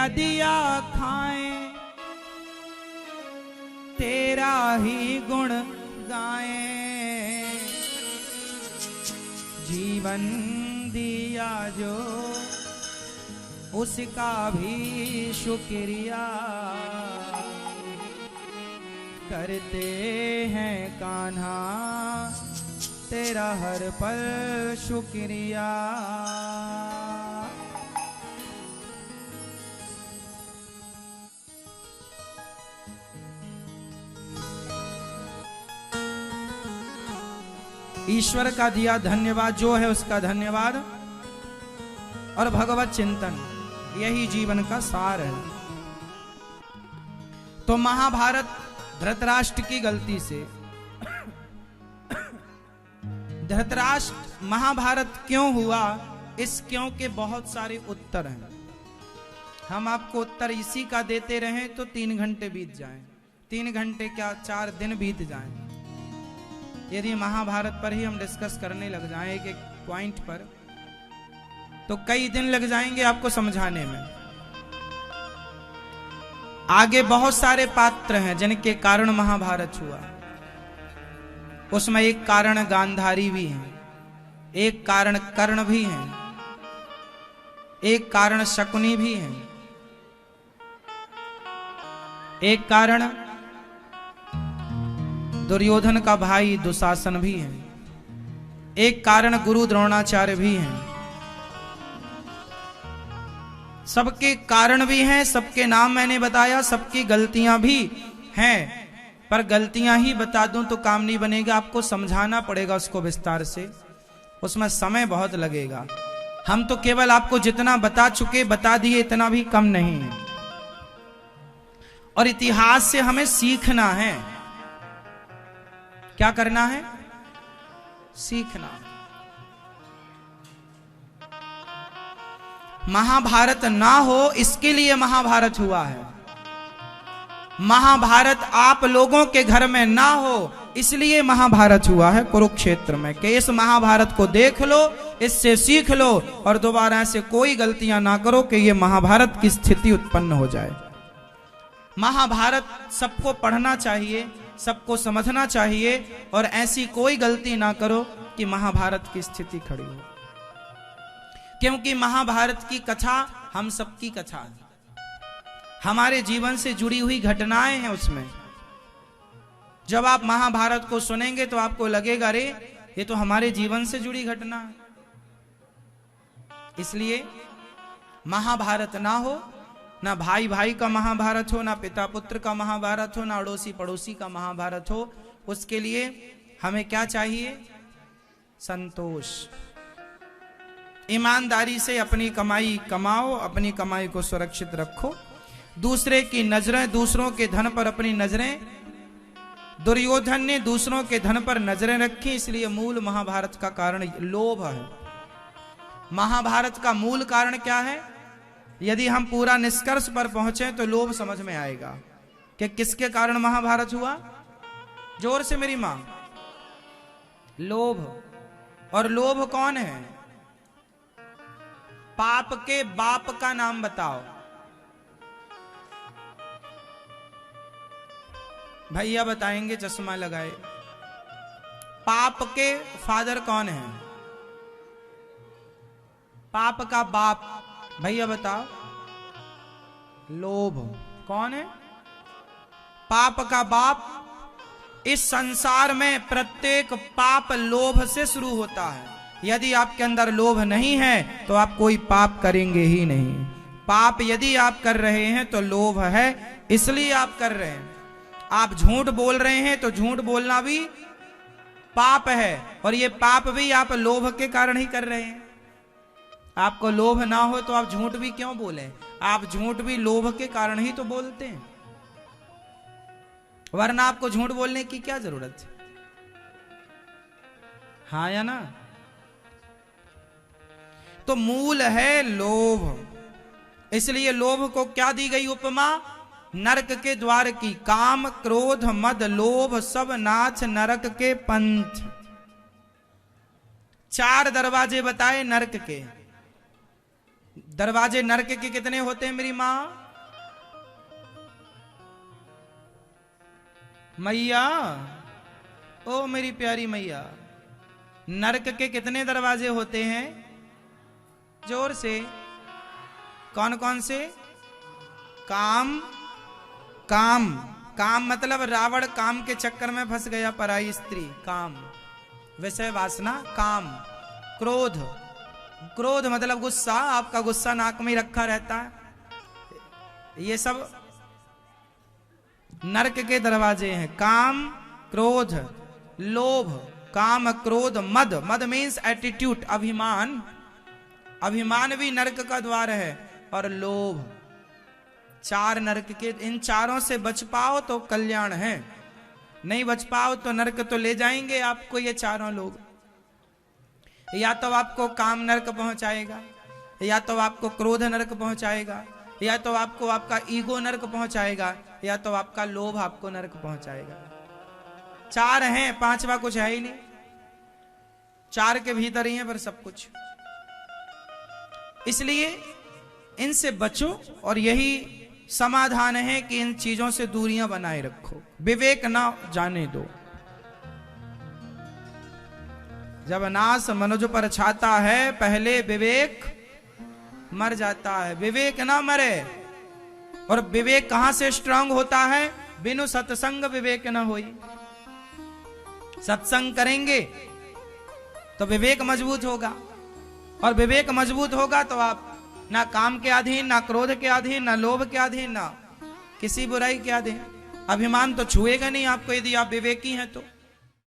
तेरा दिया खाएं, तेरा ही गुण गाएं। जीवन दिया जो उसका भी शुक्रिया करते हैं कान्हा, तेरा हर पल शुक्रिया। ईश्वर का दिया धन्यवाद जो है उसका धन्यवाद, और भगवत चिंतन, यही जीवन का सार है। तो महाभारत धृतराष्ट्र की गलती से, धृतराष्ट्र महाभारत क्यों हुआ, इस क्यों के बहुत सारे उत्तर हैं। हम आपको उत्तर इसी का देते रहें तो 3 घंटे बीत जाएं, 3 घंटे क्या 4 दिन बीत जाएं। यदि महाभारत पर ही हम डिस्कस करने लग जाएं एक एक पॉइंट पर, तो कई दिन लग जाएंगे आपको समझाने में। आगे बहुत सारे पात्र हैं जिनके कारण महाभारत हुआ। उसमें एक कारण गांधारी भी है, एक कारण कर्ण भी है, एक कारण शकुनी भी है, एक कारण दुर्योधन का भाई दुशासन भी है, एक कारण गुरु द्रोणाचार्य भी हैं। सबके कारण भी हैं, सबके नाम मैंने बताया, सबकी गलतियां भी हैं। पर गलतियां ही बता दूं तो काम नहीं बनेगा, आपको समझाना पड़ेगा उसको विस्तार से, उसमें समय बहुत लगेगा। हम तो केवल आपको जितना बता चुके, बता दिए, इतना भी कम नहीं है। और इतिहास से हमें सीखना है। क्या करना है? सीखना। महाभारत ना हो इसके लिए महाभारत हुआ है। महाभारत आप लोगों के घर में ना हो इसलिए महाभारत हुआ है कुरुक्षेत्र में, कि इस महाभारत को देख लो, इससे सीख लो और दोबारा से कोई गलतियां ना करो कि ये महाभारत की स्थिति उत्पन्न हो जाए। महाभारत सबको पढ़ना चाहिए, सबको समझना चाहिए, और ऐसी कोई गलती ना करो कि महाभारत की स्थिति खड़ी हो। क्योंकि महाभारत की कथा हम सबकी कथा है, हमारे जीवन से जुड़ी हुई घटनाएं हैं उसमें। जब आप महाभारत को सुनेंगे तो आपको लगेगा रे ये तो हमारे जीवन से जुड़ी घटना है। इसलिए महाभारत ना हो, ना भाई भाई का महाभारत हो, ना पिता पुत्र का महाभारत हो, ना अड़ोसी पड़ोसी का महाभारत हो। उसके लिए हमें क्या चाहिए? संतोष। ईमानदारी से अपनी कमाई कमाओ, अपनी कमाई को सुरक्षित रखो। दूसरे की नजरें, दूसरों के धन पर अपनी नजरें, दुर्योधन ने दूसरों के धन पर नजरें रखी, इसलिए मूल महाभारत का कारण लोभ है। महाभारत का मूल कारण क्या है? यदि हम पूरा निष्कर्ष पर पहुंचे तो लोभ समझ में आएगा कि किसके कारण महाभारत हुआ। जोर से मेरी मां। लोभ। और लोभ कौन है? पाप के बाप का नाम बताओ। भैया बताएंगे चश्मा लगाए। पाप के फादर कौन है? पाप का बाप भैया बताओ। लोभ। कौन है? पाप का बाप। इस संसार में प्रत्येक पाप लोभ से शुरू होता है। यदि आपके अंदर लोभ नहीं है तो आप कोई पाप करेंगे ही नहीं। पाप यदि आप कर रहे हैं तो लोभ है, इसलिए आप कर रहे हैं। आप झूठ बोल रहे हैं तो झूठ बोलना भी पाप है, और ये पाप भी आप लोभ के कारण ही कर रहे हैं। आपको लोभ ना हो तो आप झूठ भी क्यों बोले? आप झूठ भी लोभ के कारण ही तो बोलते हैं, वरना आपको झूठ बोलने की क्या जरूरत है? हाँ या ना? तो मूल है लोभ। इसलिए लोभ को क्या दी गई उपमा? नरक के द्वार की। काम क्रोध मद लोभ सब नाथ नरक के पंथ। 4 दरवाजे बताए नरक के। दरवाजे नरक के कितने होते हैं मेरी माँ? मैया, ओ मेरी प्यारी मैया, नरक के कितने दरवाजे होते हैं? जोर से। कौन कौन से? काम, काम, काम मतलब रावण काम के चक्कर में फंस गया, पराई स्त्री, काम, विषय वासना, काम। क्रोध, क्रोध मतलब गुस्सा, आपका गुस्सा नाक में ही रखा रहता है, ये सब नरक के दरवाजे हैं। काम, क्रोध, लोभ, काम, क्रोध, मद, मद मीन्स एटीट्यूड, अभिमान, अभिमान भी नरक का द्वार है, और लोभ। चार नरक के, इन चारों से बच पाओ तो कल्याण है, नहीं बच पाओ तो नरक तो ले जाएंगे आपको ये चारों लोग। या तो आपको काम नरक पहुंचाएगा, या तो आपको क्रोध नरक पहुंचाएगा, या तो आपको आपका ईगो नरक पहुंचाएगा, या तो आपका लोभ आपको नरक पहुंचाएगा। चार हैं, पांचवा कुछ है ही नहीं, चार के भीतर ही है पर सब कुछ। इसलिए इनसे बचो, और यही समाधान है कि इन चीजों से दूरियां बनाए रखो, विवेक ना जाने दो। जब नास मनुज पर छाता है, पहले विवेक मर जाता है। विवेक ना मरे, और विवेक कहां से स्ट्रांग होता है? बिनु सत्संग विवेक न होई। सत्संग करेंगे तो विवेक मजबूत होगा, और विवेक मजबूत होगा तो आप ना काम के अधीन, ना क्रोध के अधीन, ना लोभ के अधीन, ना किसी बुराई के अधीन। अभिमान तो छुएगा नहीं आपको यदि आप विवेकी हैं तो।